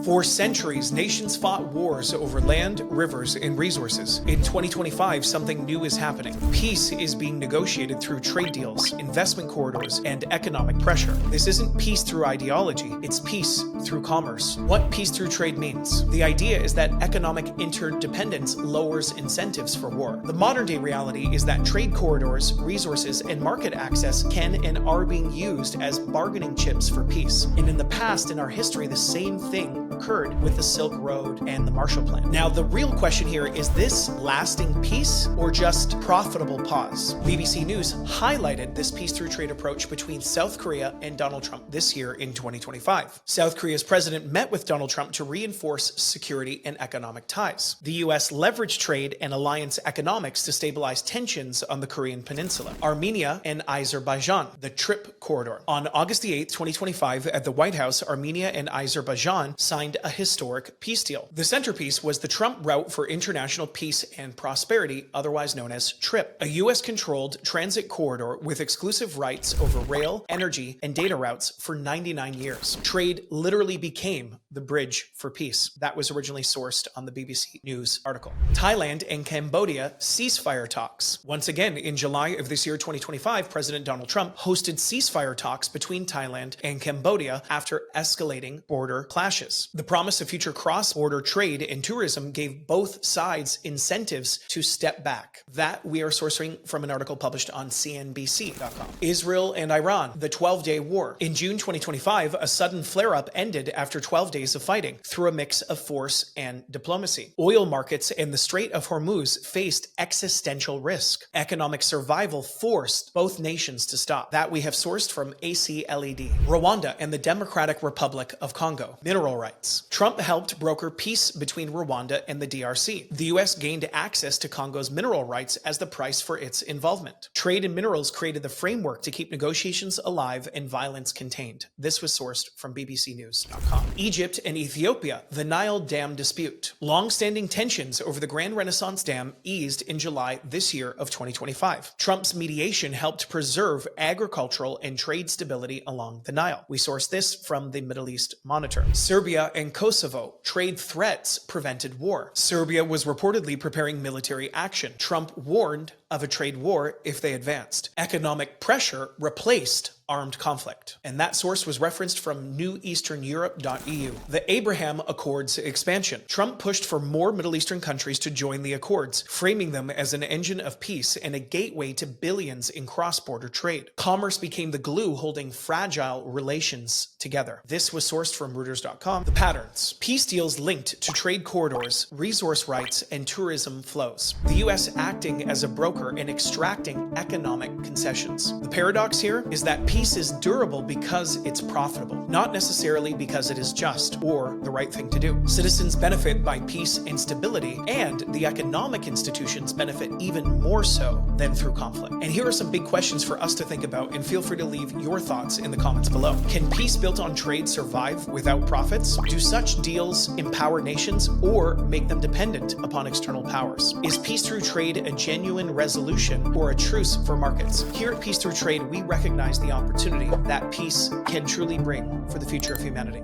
For centuries, nations fought wars over land, rivers, and resources. In 2025, something new is happening. Peace is being negotiated through trade deals, investment corridors, and economic pressure. This isn't peace through ideology, it's peace through commerce. What peace through trade means? The idea is that economic interdependence lowers incentives for war. The modern-day reality is that trade corridors, resources, and market access can and are being used as bargaining chips for peace. And in the past, in our history, the same thing occurred with the Silk Road and the Marshall Plan. Now, the real question here is this lasting peace or just profitable pause? BBC News highlighted this peace through trade approach between South Korea and Donald Trump this year in 2025. South Korea's president met with Donald Trump to reinforce security and economic ties. The U.S. leveraged trade and alliance economics to stabilize tensions on the Korean peninsula. Armenia and Azerbaijan, the TRIP corridor. On August 8, 2025, at the White House, Armenia and Azerbaijan signed a historic peace deal. The centerpiece was the Trump Route for International Peace and Prosperity, otherwise known as TRIP, a U.S.-controlled transit corridor with exclusive rights over rail, energy, and data routes for 99 years. Trade literally became the bridge for peace. That was originally sourced on the BBC News article. Thailand and Cambodia ceasefire talks. Once again, in July of this year, 2025, President Donald Trump hosted ceasefire talks between Thailand and Cambodia after escalating border clashes. The promise of future cross-border trade and tourism gave both sides incentives to step back. That we are sourcing from an article published on CNBC.com. Israel and Iran, the 12-day war. In June 2025, a sudden flare-up ended after 12 days of fighting through a mix of force and diplomacy. Oil markets and the Strait of Hormuz faced existential risk. Economic survival forced both nations to stop. That we have sourced from ACLED. Rwanda and the Democratic Republic of Congo. Mineral rights. Trump helped broker peace between Rwanda and the DRC. The U.S. gained access to Congo's mineral rights as the price for its involvement. Trade in minerals created the framework to keep negotiations alive and violence contained. This was sourced from bbcnews.com. Egypt and Ethiopia, the Nile Dam dispute. Long-standing tensions over the Grand Renaissance Dam eased in July this year of 2025. Trump's mediation helped preserve agricultural and trade stability along the Nile. We sourced this from the Middle East Monitor. Serbia and Kosovo, trade threats prevented war. Serbia was reportedly preparing military action. Trump warned of a trade war if they advanced. Economic pressure replaced armed conflict. And that source was referenced from neweasterneurope.eu. The Abraham Accords expansion. Trump pushed for more Middle Eastern countries to join the Accords, framing them as an engine of peace and a gateway to billions in cross-border trade. Commerce became the glue holding fragile relations together. This was sourced from Reuters.com. The patterns. Peace deals linked to trade corridors, resource rights, and tourism flows. The U.S. acting as a broker and extracting economic concessions. The paradox here is that peace is durable because it's profitable, not necessarily because it is just or the right thing to do. Citizens benefit by peace and stability, and the economic institutions benefit even more so than through conflict. And here are some big questions for us to think about, and feel free to leave your thoughts in the comments below. Can peace built on trade survive without profits? Do such deals empower nations or make them dependent upon external powers? Is peace through trade a genuine resolution or a truce for markets? Here at Peace Through Trade, we recognize the opportunity that peace can truly bring for the future of humanity.